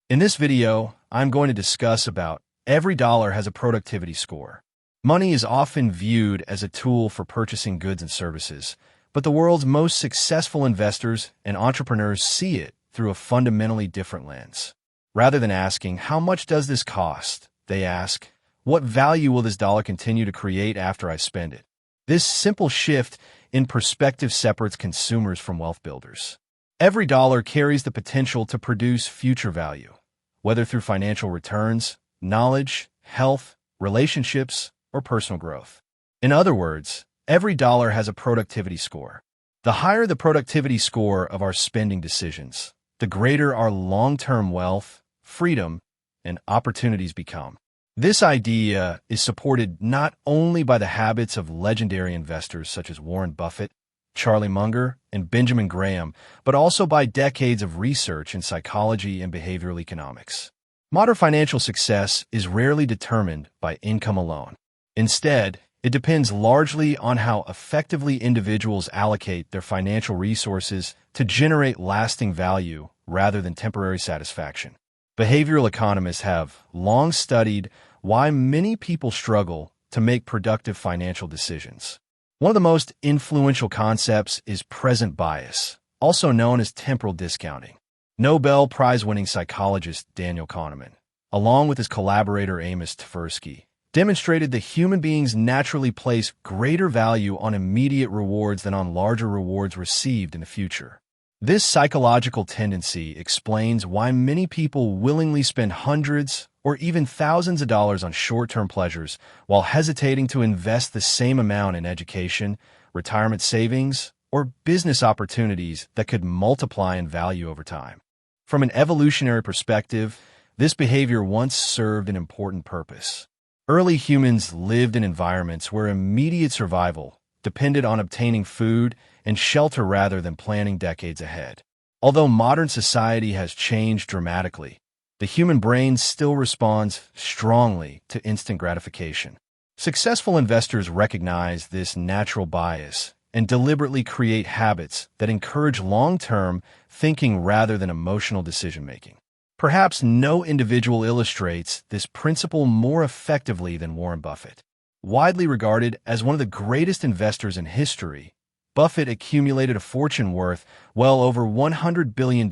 In this video, I'm going to discuss about every dollar has a productivity score. Money is often viewed as a tool for purchasing goods and services, but the world's most successful investors and entrepreneurs see it through a fundamentally different lens. Rather than asking, how much does this cost? They ask, what value will this dollar continue to create after I spend it? This simple shift in perspective separates consumers from wealth builders. Every dollar carries the potential to produce future value, whether through financial returns, knowledge, health, relationships, or personal growth. In other words, every dollar has a productivity score. The higher the productivity score of our spending decisions, the greater our long-term wealth, freedom, and opportunities become. This idea is supported not only by the habits of legendary investors such as Warren Buffett, Charlie Munger, and Benjamin Graham, but also by decades of research in psychology and behavioral economics. Modern financial success is rarely determined by income alone. Instead, it depends largely on how effectively individuals allocate their financial resources to generate lasting value rather than temporary satisfaction. Behavioral economists have long studied why many people struggle to make productive financial decisions. One of the most influential concepts is present bias, also known as temporal discounting. Nobel Prize-winning psychologist Daniel Kahneman, along with his collaborator Amos Tversky, demonstrated that human beings naturally place greater value on immediate rewards than on larger rewards received in the future. This psychological tendency explains why many people willingly spend hundreds or even thousands of dollars on short-term pleasures while hesitating to invest the same amount in education, retirement savings, or business opportunities that could multiply in value over time. From an evolutionary perspective, this behavior once served an important purpose. Early humans lived in environments where immediate survival depended on obtaining food and shelter rather than planning decades ahead. Although modern society has changed dramatically, the human brain still responds strongly to instant gratification. Successful investors recognize this natural bias and deliberately create habits that encourage long-term thinking rather than emotional decision-making. Perhaps no individual illustrates this principle more effectively than Warren Buffett. Widely regarded as one of the greatest investors in history, Buffett accumulated a fortune worth well over $100 billion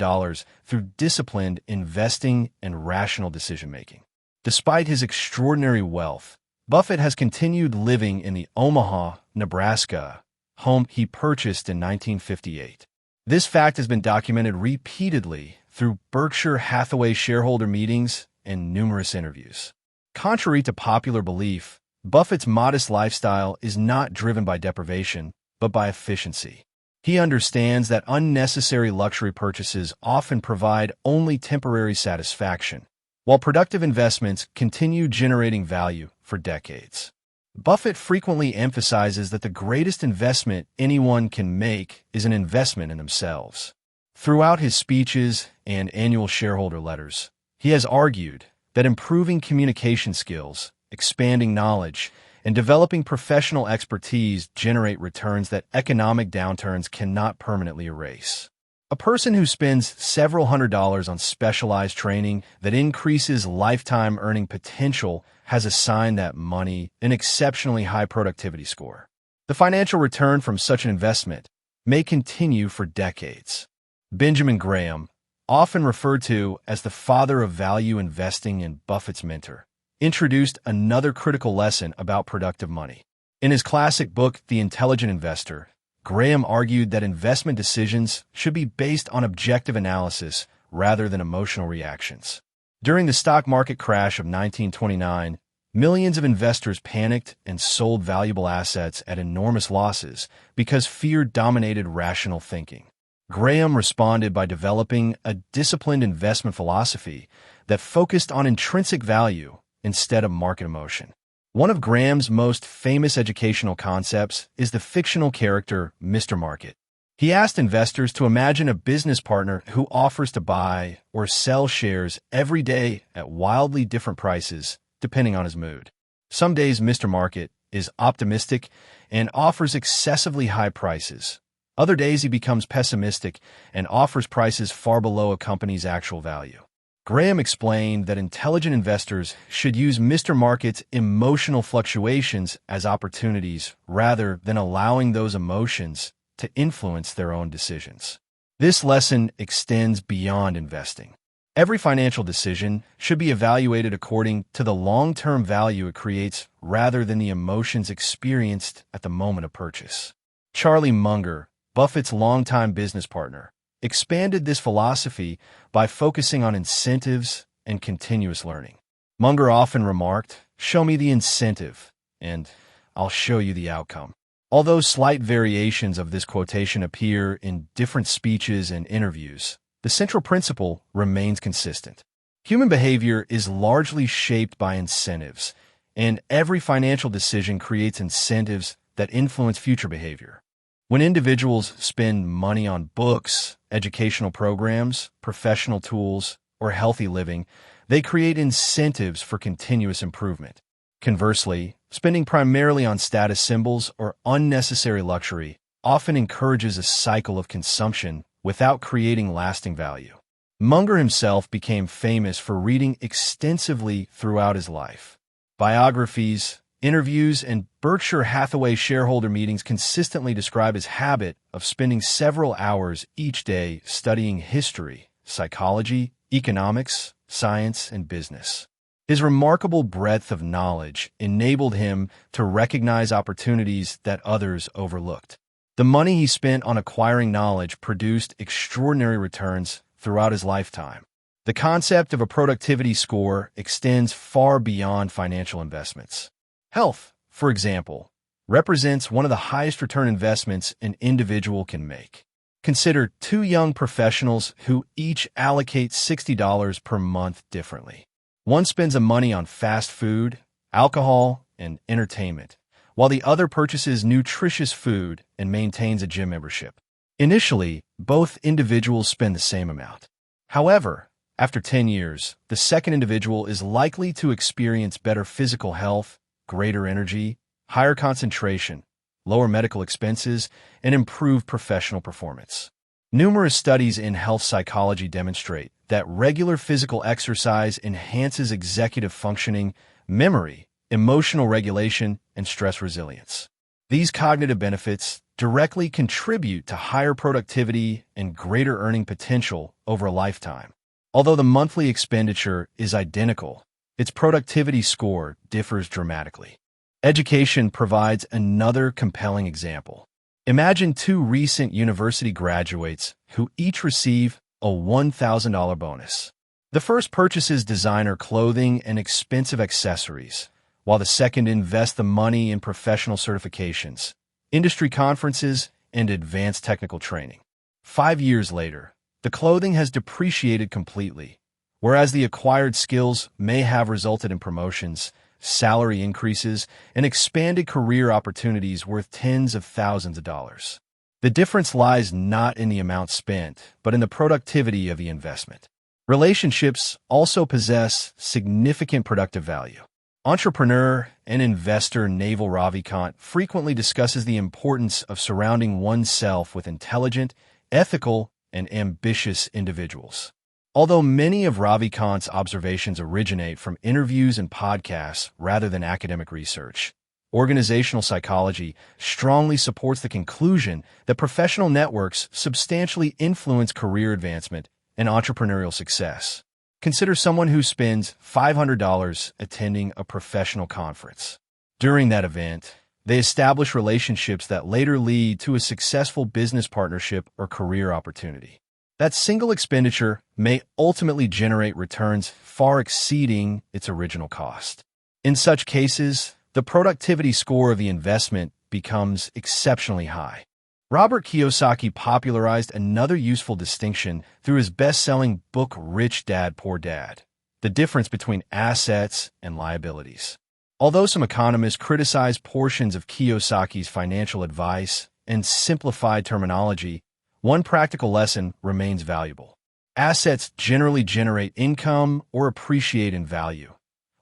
through disciplined investing and rational decision-making. Despite his extraordinary wealth, Buffett has continued living in the Omaha, Nebraska home he purchased in 1958. This fact has been documented repeatedly through Berkshire Hathaway shareholder meetings and numerous interviews. Contrary to popular belief, Buffett's modest lifestyle is not driven by deprivation, but by efficiency. He understands that unnecessary luxury purchases often provide only temporary satisfaction, while productive investments continue generating value for decades. Buffett frequently emphasizes that the greatest investment anyone can make is an investment in themselves. Throughout his speeches and annual shareholder letters, he has argued that improving communication skills, expanding knowledge, and developing professional expertise generate returns that economic downturns cannot permanently erase. A person who spends several $100s on specialized training that increases lifetime earning potential has assigned that money an exceptionally high productivity score. The financial return from such an investment may continue for decades. Benjamin Graham, often referred to as the father of value investing and Buffett's mentor, introduced another critical lesson about productive money. In his classic book, The Intelligent Investor, Graham argued that investment decisions should be based on objective analysis rather than emotional reactions. During the stock market crash of 1929, millions of investors panicked and sold valuable assets at enormous losses because fear dominated rational thinking. Graham responded by developing a disciplined investment philosophy that focused on intrinsic value instead of market emotion. One of Graham's most famous educational concepts is the fictional character Mr. Market. He asked investors to imagine a business partner who offers to buy or sell shares every day at wildly different prices depending on his mood. Some days Mr. Market is optimistic and offers excessively high prices. Other days he becomes pessimistic and offers prices far below a company's actual value. Graham explained that intelligent investors should use Mr. Market's emotional fluctuations as opportunities rather than allowing those emotions to influence their own decisions. This lesson extends beyond investing. Every financial decision should be evaluated according to the long-term value it creates rather than the emotions experienced at the moment of purchase. Charlie Munger, Buffett's longtime business partner, expanded this philosophy by focusing on incentives and continuous learning. Munger often remarked, "Show me the incentive, and I'll show you the outcome." Although slight variations of this quotation appear in different speeches and interviews, the central principle remains consistent. Human behavior is largely shaped by incentives, and every financial decision creates incentives that influence future behavior. When individuals spend money on books, educational programs, professional tools, or healthy living, they create incentives for continuous improvement. Conversely, spending primarily on status symbols or unnecessary luxury often encourages a cycle of consumption without creating lasting value. Munger himself became famous for reading extensively throughout his life. Biographies, interviews, and Berkshire Hathaway shareholder meetings consistently describe his habit of spending several hours each day studying history, psychology, economics, science, and business. His remarkable breadth of knowledge enabled him to recognize opportunities that others overlooked. The money he spent on acquiring knowledge produced extraordinary returns throughout his lifetime. The concept of a productivity score extends far beyond financial investments. Health, for example, represents one of the highest return investments an individual can make. Consider two young professionals who each allocate $60 per month differently. One spends the money on fast food, alcohol, and entertainment, while the other purchases nutritious food and maintains a gym membership. Initially, both individuals spend the same amount. However, after 10 years, the second individual is likely to experience better physical health, greater energy, higher concentration, lower medical expenses, and improved professional performance. Numerous studies in health psychology demonstrate that regular physical exercise enhances executive functioning, memory, emotional regulation, and stress resilience. These cognitive benefits directly contribute to higher productivity and greater earning potential over a lifetime. Although the monthly expenditure is identical, its productivity score differs dramatically. Education provides another compelling example. Imagine two recent university graduates who each receive a $1,000 bonus. The first purchases designer clothing and expensive accessories, while the second invests the money in professional certifications, industry conferences, and advanced technical training. 5 years later, the clothing has depreciated completely, whereas the acquired skills may have resulted in promotions, salary increases, and expanded career opportunities worth tens of thousands of dollars. The difference lies not in the amount spent, but in the productivity of the investment. Relationships also possess significant productive value. Entrepreneur and investor Naval Ravikant frequently discusses the importance of surrounding oneself with intelligent, ethical, and ambitious individuals. Although many of Ravikant's observations originate from interviews and podcasts rather than academic research, organizational psychology strongly supports the conclusion that professional networks substantially influence career advancement and entrepreneurial success. Consider someone who spends $500 attending a professional conference. During that event, they establish relationships that later lead to a successful business partnership or career opportunity. That single expenditure may ultimately generate returns far exceeding its original cost. In such cases, the productivity score of the investment becomes exceptionally high. Robert Kiyosaki popularized another useful distinction through his best-selling book Rich Dad, Poor Dad: The Difference Between Assets and Liabilities. Although some economists criticize portions of Kiyosaki's financial advice and simplified terminology, one practical lesson remains valuable. Assets generally generate income or appreciate in value,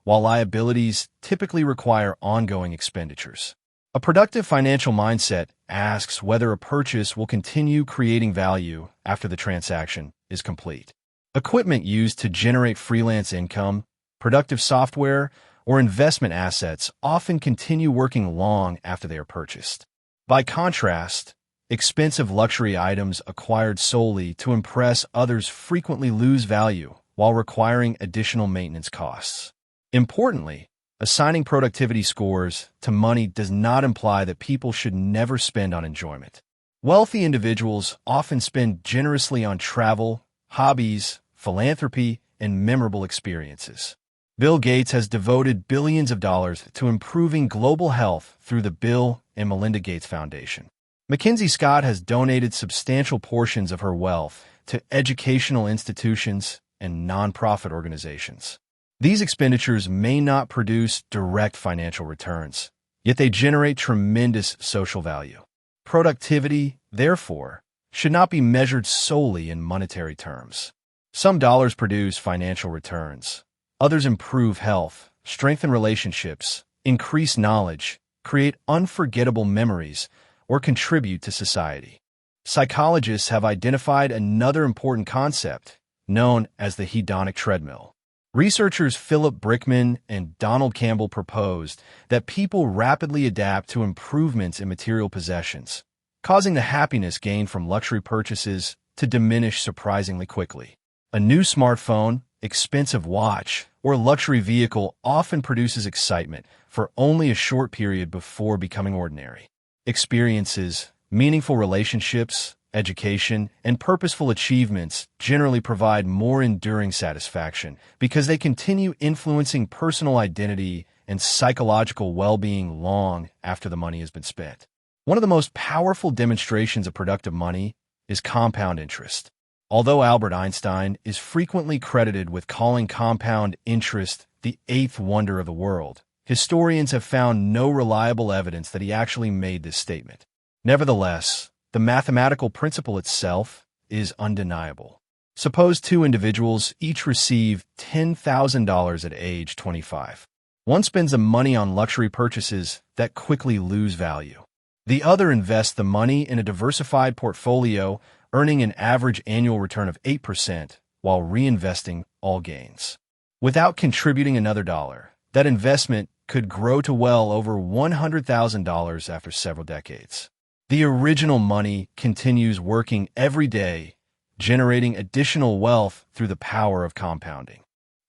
while liabilities typically require ongoing expenditures. A productive financial mindset asks whether a purchase will continue creating value after the transaction is complete. Equipment used to generate freelance income, productive software, or investment assets often continue working long after they are purchased. By contrast, expensive luxury items acquired solely to impress others frequently lose value while requiring additional maintenance costs. Importantly, assigning productivity scores to money does not imply that people should never spend on enjoyment. Wealthy individuals often spend generously on travel, hobbies, philanthropy, and memorable experiences. Bill Gates has devoted billions of dollars to improving global health through the Bill and Melinda Gates Foundation. Mackenzie Scott has donated substantial portions of her wealth to educational institutions and nonprofit organizations. These expenditures may not produce direct financial returns, yet they generate tremendous social value. Productivity, therefore, should not be measured solely in monetary terms. Some dollars produce financial returns. Others improve health, strengthen relationships, increase knowledge, create unforgettable memories, or contribute to society. Psychologists have identified another important concept, known as the hedonic treadmill. Researchers Philip Brickman and Donald Campbell proposed that people rapidly adapt to improvements in material possessions, causing the happiness gained from luxury purchases to diminish surprisingly quickly. A new smartphone, expensive watch, or luxury vehicle often produces excitement for only a short period before becoming ordinary. Experiences, meaningful relationships, education, and purposeful achievements generally provide more enduring satisfaction because they continue influencing personal identity and psychological well-being long after the money has been spent. One of the most powerful demonstrations of productive money is compound interest. Although Albert Einstein is frequently credited with calling compound interest the eighth wonder of the world, historians have found no reliable evidence that he actually made this statement. Nevertheless, the mathematical principle itself is undeniable. Suppose two individuals each receive $10,000 at age 25. One spends the money on luxury purchases that quickly lose value. The other invests the money in a diversified portfolio, earning an average annual return of 8% while reinvesting all gains. Without contributing another dollar, that investment could grow to well over $100,000 after several decades. The original money continues working every day, generating additional wealth through the power of compounding.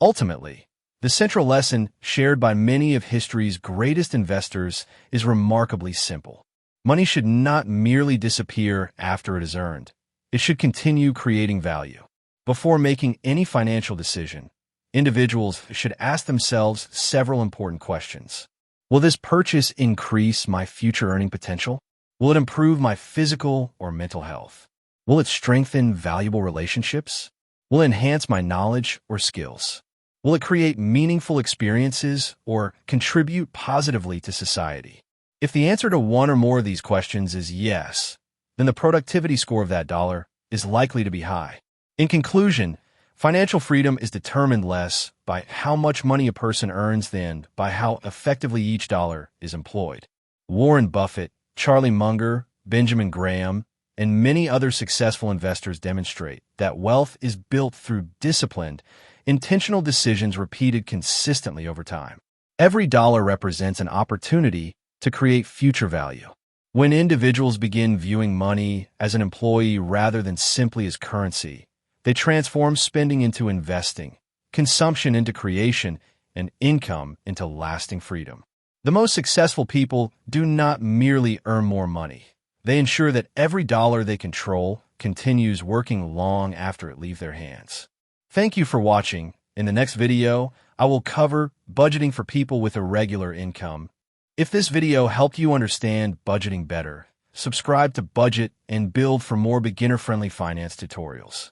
Ultimately, the central lesson shared by many of history's greatest investors is remarkably simple. Money should not merely disappear after it is earned. It should continue creating value. Before making any financial decision, individuals should ask themselves several important questions. Will this purchase increase my future earning potential? Will it improve my physical or mental health? Will it strengthen valuable relationships? Will it enhance my knowledge or skills? Will it create meaningful experiences or contribute positively to society? If the answer to one or more of these questions is yes, then the productivity score of that dollar is likely to be high. In conclusion, financial freedom is determined less by how much money a person earns than by how effectively each dollar is employed. Warren Buffett, Charlie Munger, Benjamin Graham, and many other successful investors demonstrate that wealth is built through disciplined, intentional decisions repeated consistently over time. Every dollar represents an opportunity to create future value. When individuals begin viewing money as an employee rather than simply as currency, they transform spending into investing, consumption into creation, and income into lasting freedom. The most successful people do not merely earn more money. They ensure that every dollar they control continues working long after it leaves their hands. Thank you for watching. In the next video, I will cover budgeting for people with irregular income. If this video helped you understand budgeting better, subscribe to Budget and Build for more beginner-friendly finance tutorials.